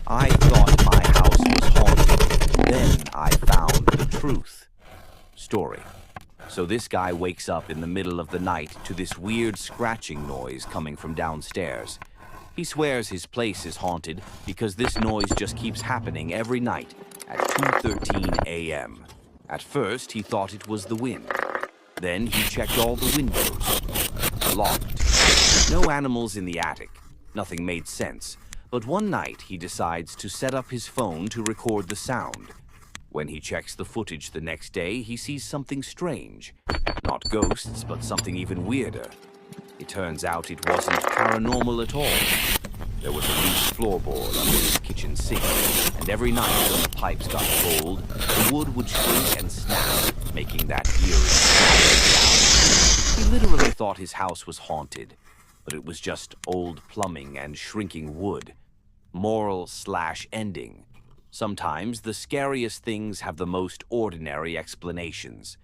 I thought my house was haunted. Then I found the truth. Story. So this guy wakes up in the middle of the night to this weird scratching noise coming from downstairs. He swears his place is haunted because this noise just keeps happening every night at 2:13 a.m. At first, he thought it was the wind. Then he checked all the windows. Locked. No animals in the attic. Nothing made sense. But one night, he decides to set up his phone to record the sound. When he checks the footage the next day, he sees something strange. Not ghosts, but something even weirder. It turns out it wasn't paranormal at all. There was a loose floorboard under his kitchen sink, and every night when the pipes got cold, the wood would shrink and snap, making that eerie sound. He literally thought his house was haunted, but it was just old plumbing and shrinking wood. Moral/ending. Sometimes the scariest things have the most ordinary explanations.